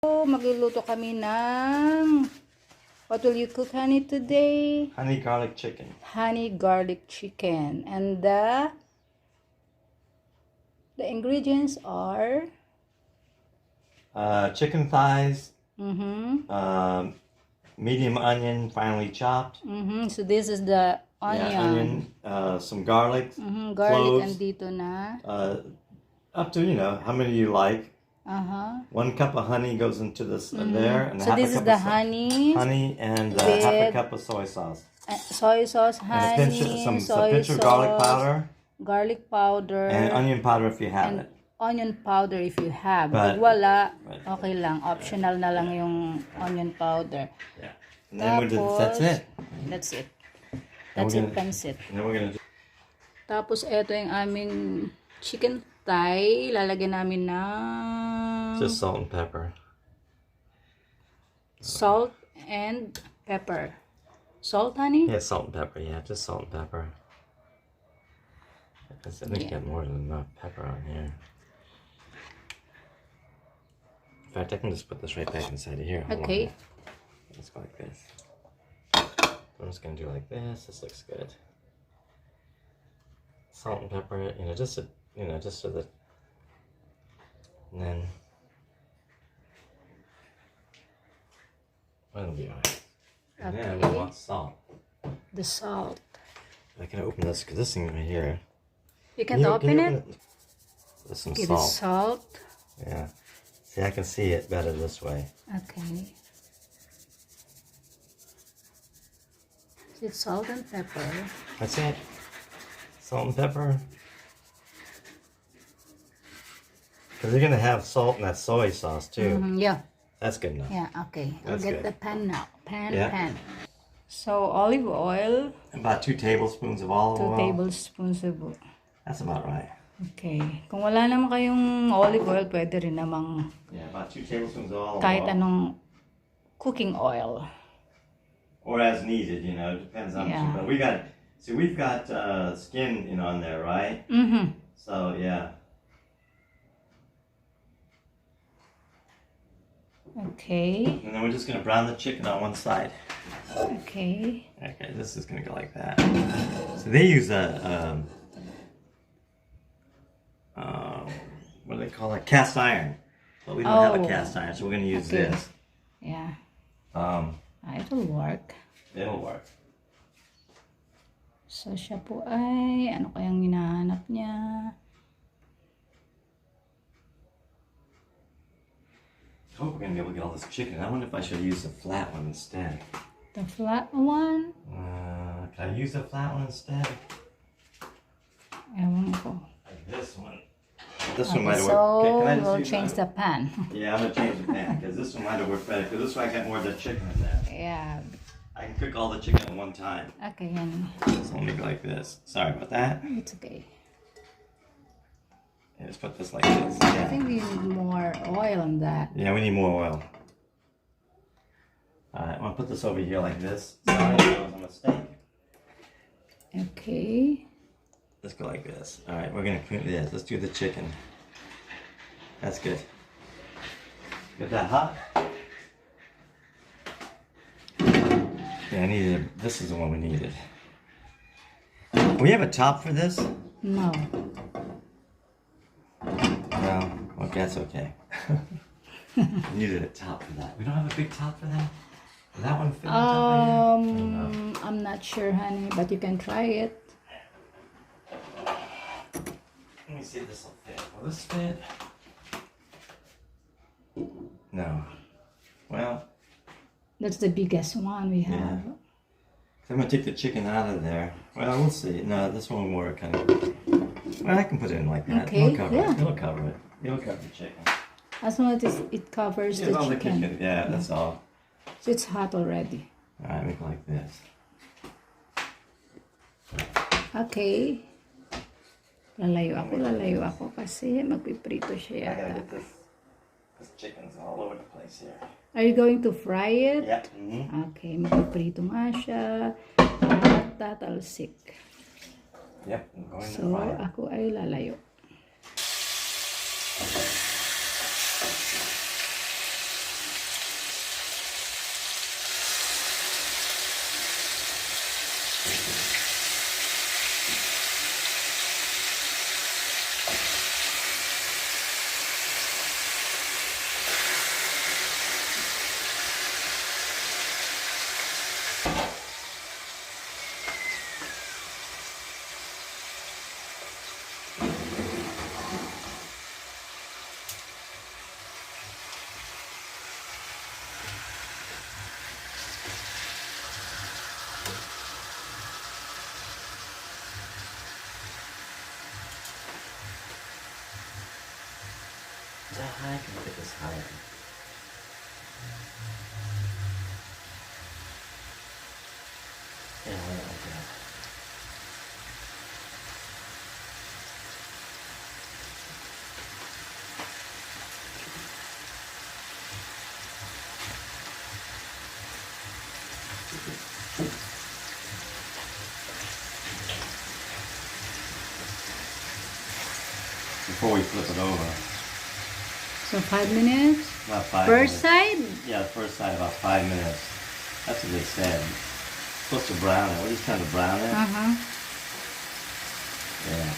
Magluluto kami ng what will you cook, honey, today? Honey garlic chicken. Honey garlic chicken. And the ingredients are Chicken thighs, mm-hmm. medium onion finely chopped. Mm-hmm. So this is the onion. Some garlic, Garlic cloves, and dito na. up to how many you like. 1 cup of honey goes into this there, and So half this a is cup the of honey honey and with half a cup of soy sauce. Soy sauce, And honey, some soy pinch of sauce, garlic powder, and onion powder if you have and it. onion powder if you have. But- Pag wala, okay lang. Optional na lang yung onion powder. Yeah. And then that's it. That's it. And That's we're it, gonna- pansit. And then we're gonna do Tapos, eto yung aming chicken thigh. Lalagyan namin ng just salt and pepper. salt and pepper. Salt, honey? Yeah, salt and pepper. Yeah, just salt and pepper. I think you got more than enough pepper on here. In fact, I can just put this right back inside of here. Hold Okay. on. Let's go like this. I'm just gonna do like this. This looks good. Salt and pepper, just so that, and then it'll be alright. And then we Okay. want salt. The salt. I can open this because this thing right here. You can't open it? There's some Give it salt. salt. Yeah. See, I can see it better this way. Okay. It's salt and pepper. That's it. Salt and pepper. Because you're going to have salt in that soy sauce too. Yeah. That's good enough. Yeah, okay. I'll That's get good. the pan now. Pan. So, olive oil. About 2 tablespoons of olive 2 oil. tablespoons of... That's about right. Okay. Kung wala naman kayong olive oil, pwede rin namang Yeah, about 2 tablespoons of olive kahit oil. anong cooking oil. Or as needed, depends on Yeah. But we've got skin, on there, right? Mm-hmm. So, yeah. Okay. And then we're just going to brown the chicken on one side. Okay. Okay, this is gonna go like that. So they use what do they call it? Cast iron. But we don't have a cast iron, so we're gonna use Okay. this. Yeah. Um, It'll work. it'll work. So, siya po ay, ano kayang hinahanap niya? I hope we're gonna be able to get all this chicken. I wonder if I should use the flat one instead. The flat one? Can I use the flat one instead? Ewan ko. Like this one. This Okay, one might have so, worked. Okay, can I just we'll use change the that? pan. Yeah, I'm gonna change the pan because this one might have worked better. Because this way I got more of the chicken in there. Yeah. I can cook all the chicken at one time. Okay, yan. So let me go like this. Sorry about that. It's okay. Yeah, just put this like this. I Yeah. think we need more oil on that. Yeah, we need more oil. Alright, I'm gonna put this over here like this. Sorry, that was a mistake. Okay. Let's go like this. Alright, we're gonna clean this. Let's do the chicken. That's good. Get that hot? Yeah, I needed this is the one we needed. We have a top for this? No. No. Okay, that's okay. We needed a top for that. We don't have a big top for that? Will that one fit on top of here? I'm not sure, honey, but you can try it. Let me see if this will fit. Will this fit? No. Well, That's the biggest one we have. yeah. I'm gonna take the chicken out of there. Well, we'll see. No, this one won't work. Kind of. Well, I can put it in like that. Okay, It'll cover yeah. it. It'll cover it. It'll cover the chicken. As long as it covers the all chicken. Yeah, that's all. So it's hot already. All right, make it like this. Okay. Lalayo ako kasi magpiprito siya I gotta yata. get this. This chicken's all over the place here. Are you going to fry it? Yeah. Mm-hmm. Okay, magpiprito nga siya. At tatalsik. Yep. I'm going to So, fry it. ako ay lalayo. this higher. Yeah, like that. Before we flip it over. So 5 minutes. About 5 First minutes. side. Yeah, the first side about 5 minutes. That's what they said. Supposed to brown it. We're just trying to brown it. Uh-huh. Yeah.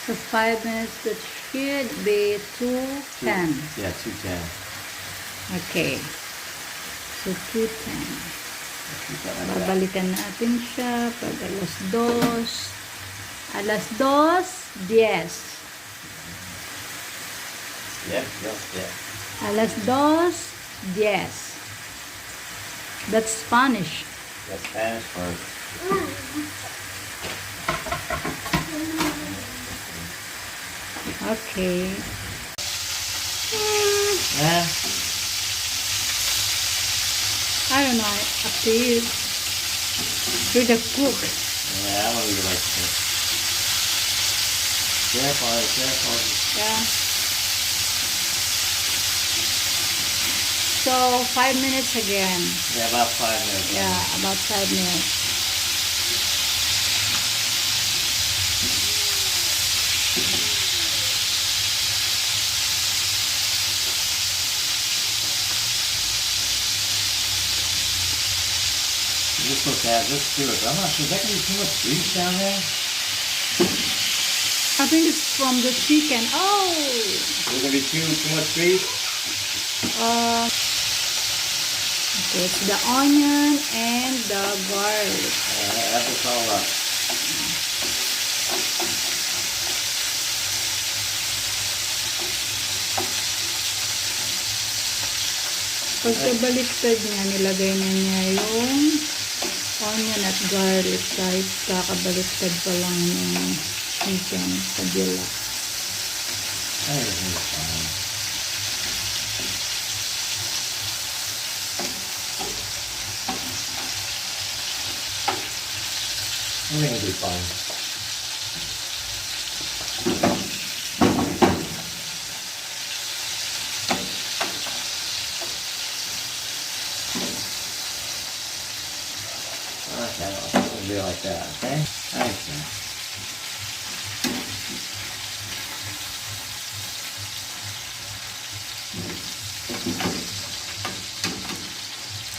So 5 minutes, that should be 210. Yeah, 210. Okay. So 210. Keep that like that. Babalikan natin siya pag alas 2. Alas 2:10. Yep, yep, yep. Alas 2:10. That's Spanish. That's Spanish for Okay. yeah. I don't know. Up to you. You're the cook. Yeah, I'm gonna leave it like this. Careful, careful. Yeah. So 5 minutes again. Yeah, about 5 minutes. Yeah, about 5 minutes. You're supposed to add this to it, but I'm not sure. Is that gonna be too much grease down there? I think it's from the chicken. Oh! Is it gonna be too much grease? Okay, it's the onion and the garlic. That's what's all up. Pagkabaliktad niya, nilagay na niya yung onion at garlic kahit kakabaliktad pa lang ng chicken kabila. Everything is fine. Everything will be fine. Okay, it'll be like that, okay? Okay.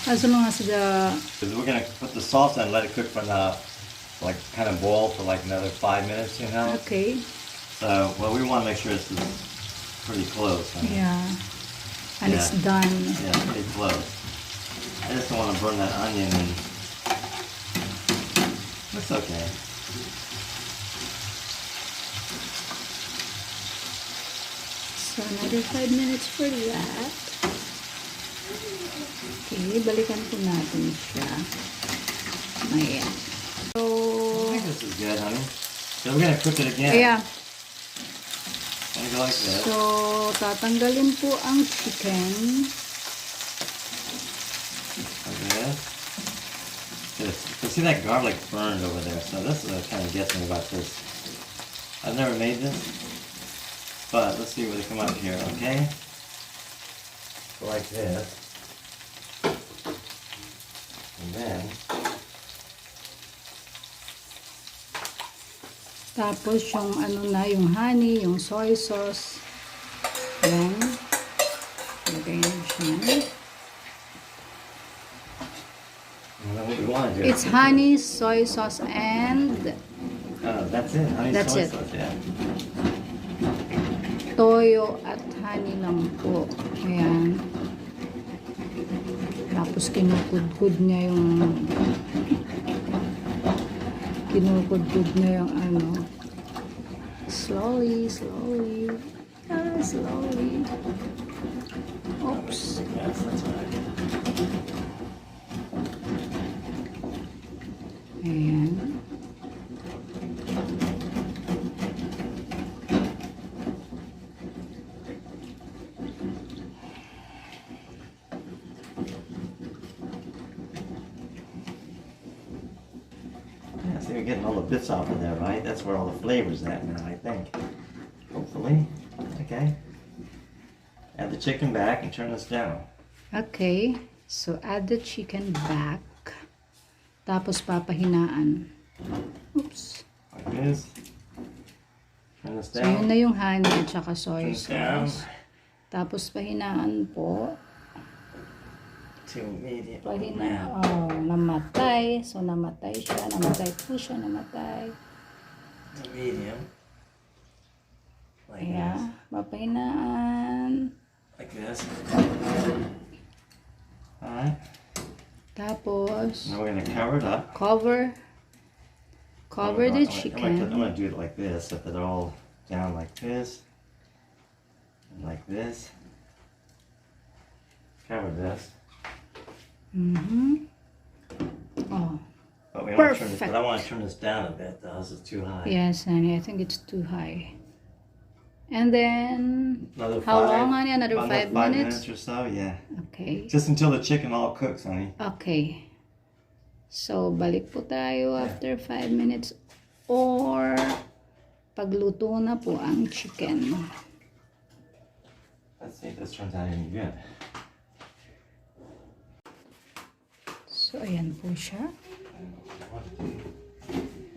As long as the... We're gonna put the salsa and let it cook for like kind of boil for like another 5 minutes, you know? Okay. So, well, we want to make sure it's pretty close. Huh? Yeah. And Yeah. it's done. Yeah, pretty close. I just don't want to burn that onion and it's okay. So another 5 minutes for that. Okay, balikan po natin siya. Ayan. So, I think this is good, honey. So we're gonna cook it again. yeah. Gonna go like this. So, tatanggalin po ang chicken. Like this. So see that garlic burned over there. So this is what kind of gets me about this. I've never made this, but let's see what they come up here. Okay. Go like this, and then. Tapos yung ano na, yung honey, yung soy sauce. Yan. Lagay na siya. What we want to do. It's honey, soy sauce, and That's it. Honey That's soy it. sauce, yeah. toyo at honey lang po. Ayan. Tapos kinukudkud niya yung ano. Slowly, slowly. Ah, slowly. Oops. Yes, that's right. Ayan. little bits off of there, right? That's where all the flavor's at now, I think. Hopefully. Okay. Add the chicken back and turn this down. Okay. So, add the chicken back. Tapos, papahinaan. Oops. Like this. Turn this So, yun down. na yung honey at saka soy Turn this down sauce. Tapos, pahinaan po. to medium. Pahinaan. Oh, namatay. So, namatay siya. Namatay po siya. Namatay. To medium. Like Kaya, this. papahinaan. Like this. Alright. Tapos, Now we're going to cover it up. cover the I'm chicken. going to do it like this, so that they're all down like this. And like this. Cover this. Oh, But we want to turn this, Perfect. but I want to turn this down a bit though. This is too high. yes, honey. I think it's too high. And then, Another how five, long, honey? Another about 5 5 minutes? or so, yeah. Okay. Just until the chicken all cooks, honey. Okay. So, balik po tayo after 5 minutes or pagluto na po ang chicken. Let's see if this turns out any good. So, ayan po siya.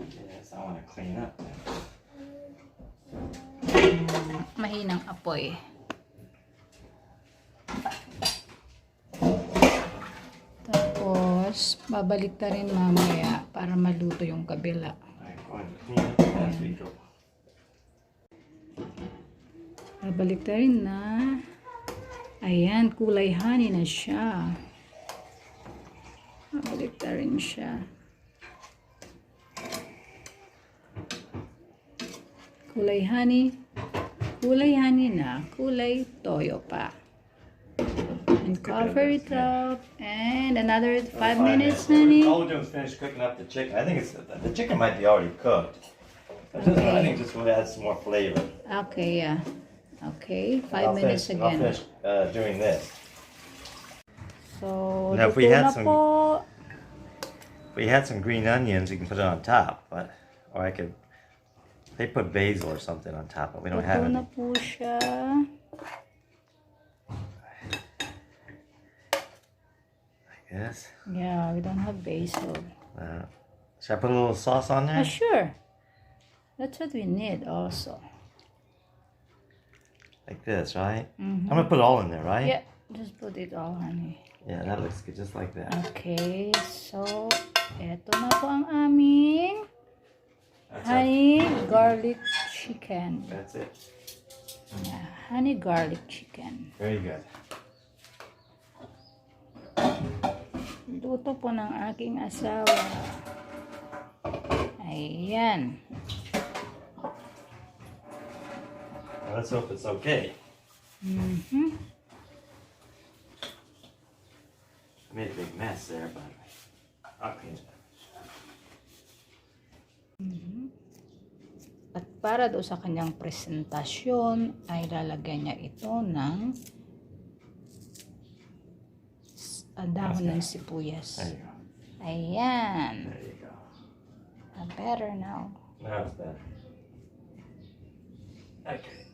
Yes, I want to clean up. Mahinang apoy. Tapos, babalik ta rin mamaya para maluto yung kabila. I'm going to clean up as we go. Babalik ta rin na. Ayan, kulay honey na siya. Babalik ta rin siya. Kulay honey. Kulay honey na. Kulay toyo pa. And cover it up. And another 5 minutes, honey. All we're doing is finish cooking up the chicken. I think the chicken might be already cooked. I Okay. think just want to add some more flavor. Okay, yeah. Okay, 5 I'll minutes finish, I'll again. finish doing this. So, Now, if we luto had na some- po. If we had some green onions, you can put it on top, but or I could. They put basil or something on top, but we don't have Luto na any. po siya. Like this. Yeah, we don't have basil. Should I put a little sauce on Oh, there? sure. That's what we need also. Like this, right? Mhm. I'm gonna put it all in there, right? Yeah, just put it all, honey. Yeah, that looks good, just like that. Okay, so, eto na po ang aming That's honey garlic chicken. That's it. Yeah, honey garlic chicken. Very good. Luto po ng aking asawa. Ayan. Well, let's hope it's okay. I made a big mess there, but I'll clean it up. At para do sa kanyang presentasyon, ay lalagyan niya ito ng dahon ng sibuyas. There you go. Ayan. There you go. Better now. Now it's better. Okay.